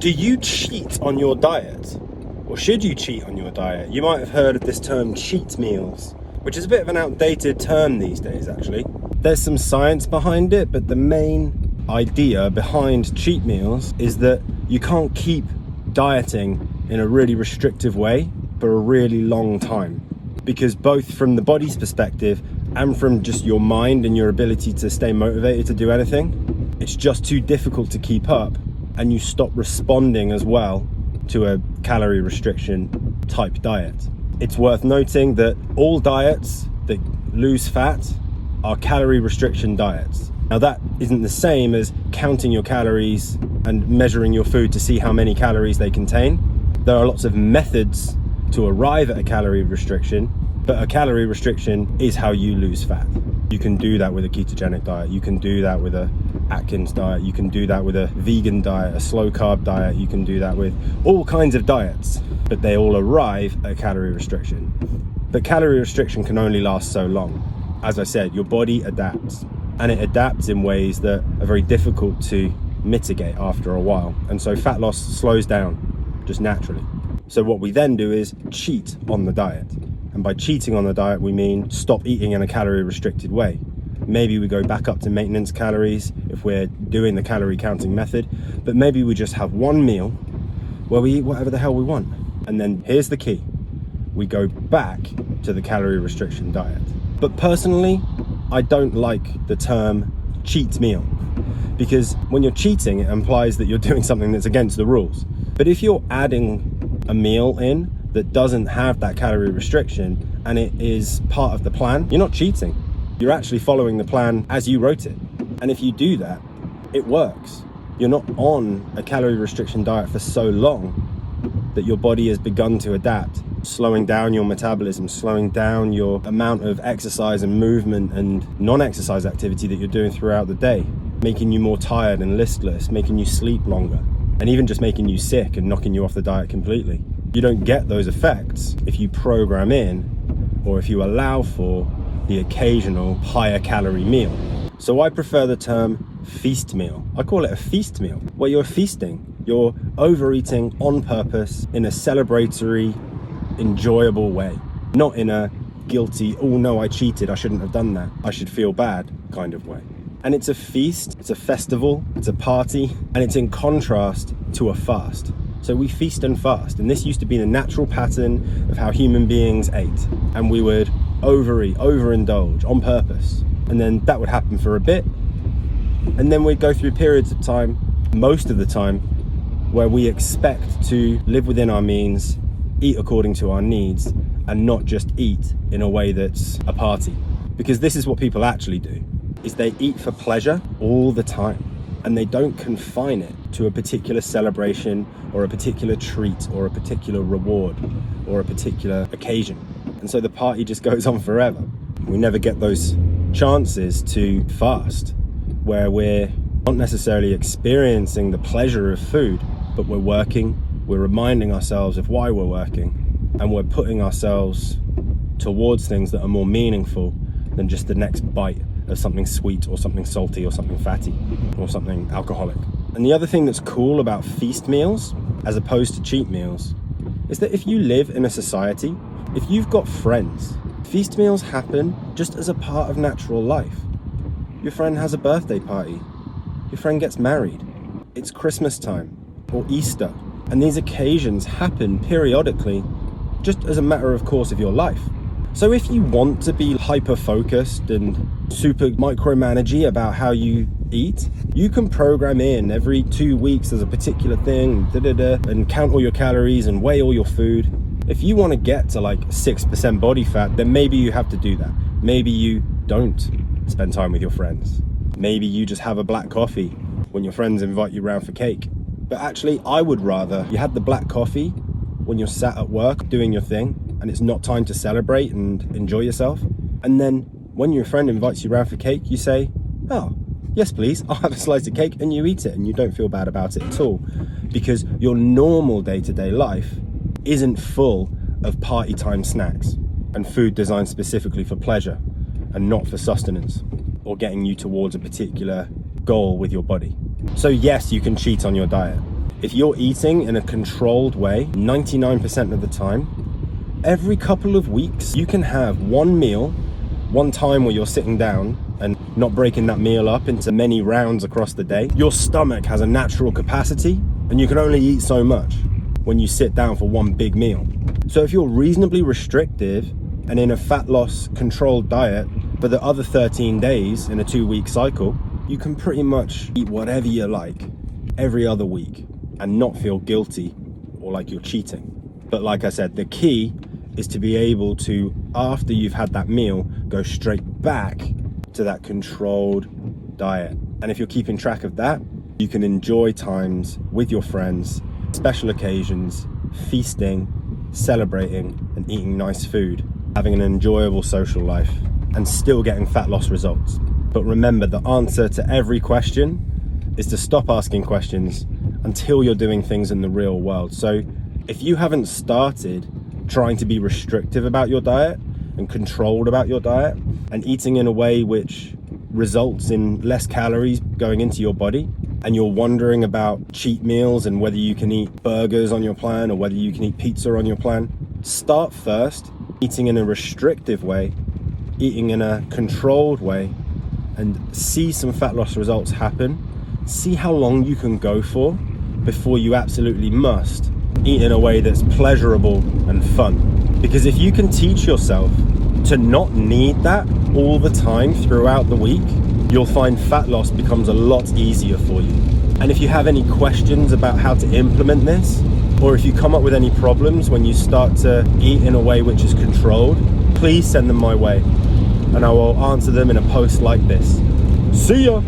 Do you cheat on your diet? Or should you cheat on your diet? You might have heard of this term cheat meals, which is a bit of an outdated term these days actually. There's some science behind it, but the main idea behind cheat meals is that you can't keep dieting in a really restrictive way for a really long time. Because both from the body's perspective and from just your mind and your ability to stay motivated to do anything, it's just too difficult to keep up, and you stop responding as well to a calorie restriction type diet. It's worth noting that all diets that lose fat are calorie restriction diets. Now that isn't the same as counting your calories and measuring your food to see how many calories they contain. There are lots of methods to arrive at a calorie restriction, but a calorie restriction is how you lose fat. You can do that with a ketogenic diet, you can do that with a Atkins diet, you can do that with a vegan diet, a slow carb diet, you can do that with all kinds of diets, but they all arrive at a calorie restriction. But calorie restriction can only last so long. As I said, your body adapts, and it adapts in ways that are very difficult to mitigate after a while. And so fat loss slows down just naturally. So what we then do is cheat on the diet. And by cheating on the diet, we mean stop eating in a calorie restricted way. Maybe we go back up to maintenance calories if we're doing the calorie counting method, but maybe we just have one meal where we eat whatever the hell we want. And then here's the key. We go back to the calorie restriction diet. But personally, I don't like the term cheat meal, because when you're cheating, it implies that you're doing something that's against the rules. But if you're adding a meal in that doesn't have that calorie restriction and it is part of the plan, you're not cheating. You're actually following the plan as you wrote it. And if you do that, it works. You're not on a calorie restriction diet for so long that your body has begun to adapt, slowing down your metabolism, slowing down your amount of exercise and movement and non-exercise activity that you're doing throughout the day, making you more tired and listless, making you sleep longer, and even just making you sick and knocking you off the diet completely. You don't get those effects if you program in, or if you allow for the occasional higher calorie meal. So I prefer the term feast meal. I call it a feast meal, where you're feasting. You're overeating on purpose in a celebratory, enjoyable way, not in a guilty, oh no, I cheated, I shouldn't have done that, I should feel bad kind of way. And it's a feast, it's a festival, it's a party, and it's in contrast to a fast. So we feast and fast, and this used to be the natural pattern of how human beings ate. And we would overeat, overindulge on purpose. And then that would happen for a bit. And then we'd go through periods of time, most of the time, where we expect to live within our means, eat according to our needs, and not just eat in a way that's a party. Because this is what people actually do, is they eat for pleasure all the time. And they don't confine it to a particular celebration or a particular treat or a particular reward or a particular occasion. And so the party just goes on forever. We never get those chances to fast, where we're not necessarily experiencing the pleasure of food, but we're working, we're reminding ourselves of why we're working, and we're putting ourselves towards things that are more meaningful than just the next bite of something sweet or something salty or something fatty or something alcoholic. And the other thing that's cool about feast meals as opposed to cheat meals is that if you live in a society, if you've got friends, feast meals happen just as a part of natural life. Your friend has a birthday party, your friend gets married, it's Christmas time or Easter, and these occasions happen periodically just as a matter of course of your life. So if you want to be hyper-focused and super micromanagey about how you eat, you can program in every 2 weeks there's a particular thing, and count all your calories and weigh all your food. If you want to get to like 6% body fat, then maybe you have to do that. Maybe you don't spend time with your friends. Maybe you just have a black coffee when your friends invite you round for cake. But actually, I would rather you had the black coffee when you're sat at work doing your thing, and it's not time to celebrate and enjoy yourself. And then when your friend invites you round for cake, you say, oh, yes please, I'll have a slice of cake, and you eat it, and you don't feel bad about it at all. Because your normal day-to-day life isn't full of party time snacks and food designed specifically for pleasure and not for sustenance or getting you towards a particular goal with your body. So yes, you can cheat on your diet. If you're eating in a controlled way 99% of the time, every couple of weeks you can have one meal, one time where you're sitting down and not breaking that meal up into many rounds across the day. Your stomach has a natural capacity and you can only eat so much when you sit down for one big meal. So if you're reasonably restrictive and in a fat loss controlled diet for the other 13 days in a 2-week cycle, you can pretty much eat whatever you like every other week and not feel guilty or like you're cheating. But like I said, the key is to be able to, after you've had that meal, go straight back to that controlled diet. And if you're keeping track of that, you can enjoy times with your friends, special occasions, feasting, celebrating, and eating nice food, having an enjoyable social life, and still getting fat loss results. But remember, the answer to every question is to stop asking questions until you're doing things in the real world. So if you haven't started trying to be restrictive about your diet and controlled about your diet and eating in a way which results in less calories going into your body, and you're wondering about cheat meals and whether you can eat burgers on your plan or whether you can eat pizza on your plan, start first eating in a restrictive way, eating in a controlled way, and see some fat loss results happen. See how long you can go for before you absolutely must eat in a way that's pleasurable and fun. Because if you can teach yourself to not need that all the time throughout the week, you'll find fat loss becomes a lot easier for you. And if you have any questions about how to implement this, or if you come up with any problems when you start to eat in a way which is controlled, please send them my way and I will answer them in a post like this. See ya!